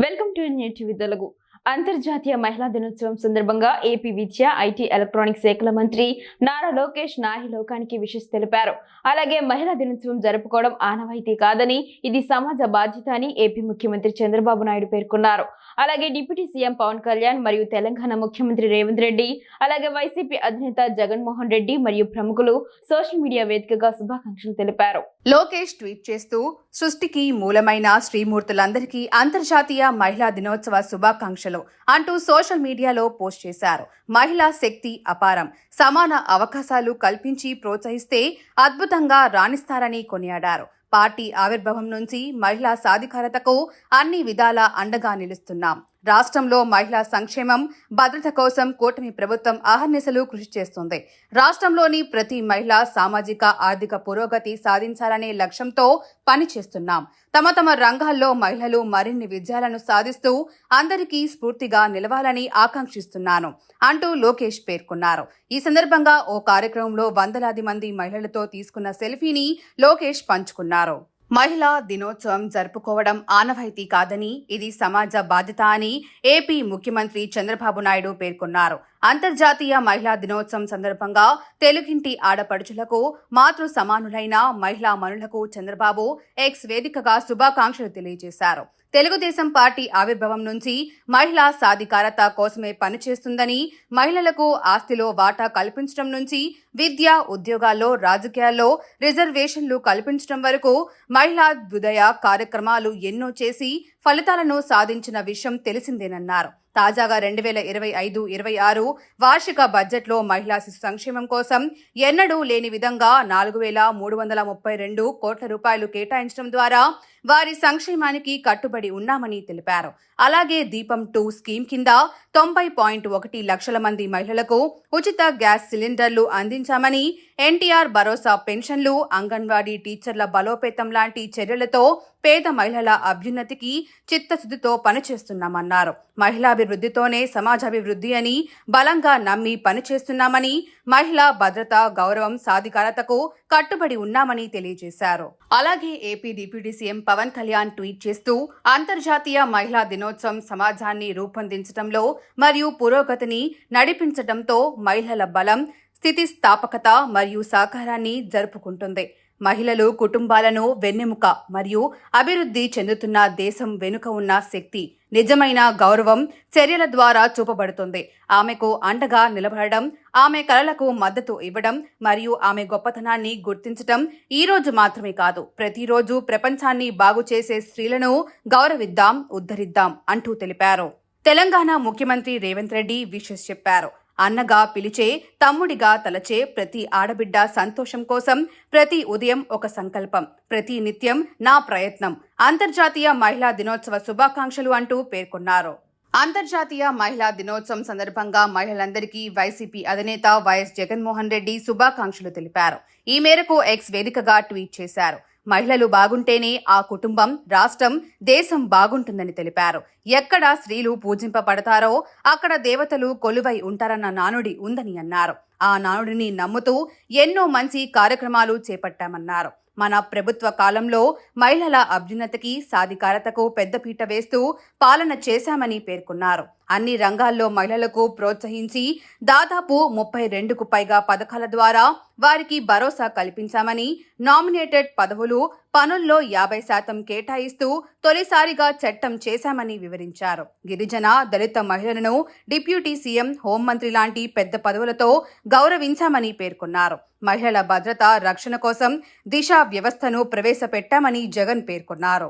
Welcome to New TV Telugu. అంతర్జాతీయ మహిళా దినోత్సవం సందర్భంగా ఏపీ విద్య, ఐటీ, ఎలక్ట్రానిక్స్ శాఖల మంత్రి నారా లోకేష్ నాహి లోకానికి విషెస్ తెలిపారు. అలాగే మహిళా దినోత్సవం జరుపుకోవడం ఆనవాయితీ కాదని, ఇది సమాజ బాధ్యత అని ఏపీ ముఖ్యమంత్రి చంద్రబాబు నాయుడు పేర్కొన్నారు. అలాగే డిప్యూటీ సీఎం పవన్ కళ్యాణ్ మరియు తెలంగాణ ముఖ్యమంత్రి రేవంత్ రెడ్డి, అలాగే వైసీపీ అధినేత జగన్మోహన్ రెడ్డి మరియు ప్రముఖులు సోషల్ మీడియా వేదికగా శుభాకాంక్షలు తెలిపారు. లోకేష్ ట్వీట్ చేస్తూ, సృష్టికి మూలమైన శ్రీమూర్తులందరికీ అంతర్జాతీయ మహిళా దినోత్సవ శుభాకాంక్షలు అంటూ సోషల్ మీడియాలో పోస్ట్ చేశారు. మహిళా శక్తి అపారం, సమాన అవకాశాలు కల్పించి ప్రోత్సహిస్తే అద్భుతంగా రాణిస్తారని కొనియాడారు. పార్టీ ఆవిర్భావం నుంచి మహిళా సాధికారతకు అన్ని విధాలా అండగా నిలుస్తున్నాం. రాష్ట్రంలో మహిళా సంక్షేమం, భద్రత కోసం కూటమి ప్రభుత్వం అహర్నిశలు కృషి చేస్తుంది. రాష్ట్రంలోని ప్రతి మహిళ సామాజిక, ఆర్థిక పురోగతి సాధించాలనే లక్ష్యంతో పనిచేస్తున్నాం. తమ రంగాల్లో మహిళలు మరిన్ని విజయాలను సాధిస్తూ అందరికీ స్ఫూర్తిగా నిలవాలని ఆకాంక్షిస్తున్నాను అంటూ లోకేష్ పేర్కొన్నారు. ఈ సందర్భంగా ఓ కార్యక్రమంలో వందలాది మంది మహిళలతో తీసుకున్న సెల్ఫీని లోకేష్ పంచుకున్నారు. మహిళా దినోత్సవం జరుపుకోవడం ఆనవాయితీ కాదని, ఇది సమాజ బాధ్యత అని ఏపీ ముఖ్యమంత్రి చంద్రబాబు నాయుడు పేర్కొన్నారు. అంతర్జాతీయ మహిళా దినోత్సవం సందర్భంగా తెలుగింటి ఆడపడుచులకు, మాతృ సమానులైన మహిళా మనులకు చంద్రబాబు ఎక్స్ వేదికగా శుభాకాంక్షలు తెలియజేశారు. తెలుగుదేశం పార్టీ ఆవిర్భావం నుంచి మహిళా సాధికారత కోసమే పనిచేస్తుందని, మహిళలకు ఆస్తిలో వాటా కల్పించడం నుంచి విద్య, ఉద్యోగాల్లో, రాజకీయాల్లో రిజర్వేషన్లు కల్పించడం వరకు మహిళా ఉదయ కార్యక్రమాలు ఎన్నో చేసి ఫలితాలను సాధించిన విషయం తెలిసిందేనన్నారు. తాజాగా 2025-26 వార్షిక బడ్జెట్లో మహిళా శిశు సంక్షేమం కోసం ఎన్నడూ లేని విధంగా 4,332 కోట్ల రూపాయలు కేటాయించడం ద్వారా వారి సంక్షేమానికి కట్టుబడి ఉన్నామని తెలిపారు. అలాగే దీపం 2 స్కీమ్ కింద 90.1 లక్షల మంది మహిళలకు ఉచిత గ్యాస్ సిలిండర్లు అందించామని, ఎన్టీఆర్ భరోసా పెన్షన్లు, అంగన్వాడీ టీచర్ల బలోపేతం లాంటి చర్యలతో పేద మహిళల అభ్యున్నతికి చిత్తశుద్ధితో పనిచేస్తున్నామన్నారు. మహిళాభివృద్ధితోనే సమాజాభివృద్ధి అని బలంగా నమ్మి పనిచేస్తున్నామని, మహిళా భద్రత, గౌరవం, సాధికారతకు కట్టుబడి ఉన్నామని తెలియజేశారు. అలాగే AP deputy CM Pawan Kalyan tweet చేస్తూ, అంతర్జాతీయ మహిళా దినోత్సవం సమాజాన్ని రూపొందించడంలో మరియు పురోగతిని నడిపించడంతో మహిళల బలం, స్థితిస్థాపకత మరియు సహకారాన్ని జరుపుకుంటుంది. మహిళలు కుటుంబాలను వెన్నెముక మరియు అభివృద్ధి చెందుతున్న దేశం వెనుక ఉన్న శక్తి, నిజమైన గౌరవం చర్యల ద్వారా చూపబడుతుంది. ఆమెకు అండగా నిలబడడం, ఆమె కలలకు మద్దతు ఇవ్వడం మరియు ఆమె గొప్పతనాన్ని గుర్తించడం ఈ రోజు మాత్రమే కాదు, ప్రతిరోజు ప్రపంచాన్ని బాగు చేసే స్త్రీలను గౌరవిద్దాం, ఉద్ధరిద్దాం అంటూ తెలిపారు. తెలంగాణ ముఖ్యమంత్రి రేవంత్ రెడ్డి విషెస్ చెప్పారు. అన్నగా పిలిచే, తమ్ముడిగా తలచే ప్రతి ఆడబిడ్డ సంతోషం కోసం ప్రతి ఉదయం ఒక సంకల్పం, ప్రతి నిత్యం నా ప్రయత్నం. అంతర్జాతీయ మహిళా దినోత్సవ శుభాకాంక్షలు అంటూ పేర్కొన్నారు. అంతర్జాతీయ మహిళా దినోత్సవం సందర్భంగా మహిళలందరికీ వైసీపీ అధినేత వైఎస్ జగన్మోహన్ రెడ్డి శుభాకాంక్షలు తెలిపారు. ఈ మేరకు ఎక్స్ వేదికగా ట్వీట్ చేశారు. మహిళలు బాగుంటేనే ఆ కుటుంబం, రాష్ట్రం, దేశం బాగుంటుందని తెలిపారు. ఎక్కడ స్త్రీలు పూజింపబడతారో అక్కడ దేవతలు కొలువై ఉంటారన్న నానుడి ఉందని అన్నారు. ఆ నానుడిని నమ్ముతూ ఎన్నో మంచి కార్యక్రమాలు చేపట్టామన్నారు. మన ప్రభుత్వ కాలంలో మహిళల అభ్యున్నతికి, సాధికారతకు పెద్దపీట వేస్తూ పాలన చేశామని పేర్కొన్నారు. అన్ని రంగాల్లో మహిళలకు ప్రోత్సహించి దాదాపు 32కు పైగా పథకాల ద్వారా వారికి భరోసా కల్పించామని, నామినేటెడ్ పదవులు, పనుల్లో 50% కేటాయిస్తూ తొలిసారిగా చట్టం చేశామని వివరించారు. గిరిజన, దళిత మహిళలను డిప్యూటీ సీఎం, హోంమంత్రి లాంటి పెద్ద పదవులతో గౌరవించామని పేర్కొన్నారు. మహిళల భద్రత, రక్షణ కోసం దిశ వ్యవస్థను ప్రవేశపెట్టామని జగన్ పేర్కొన్నారు.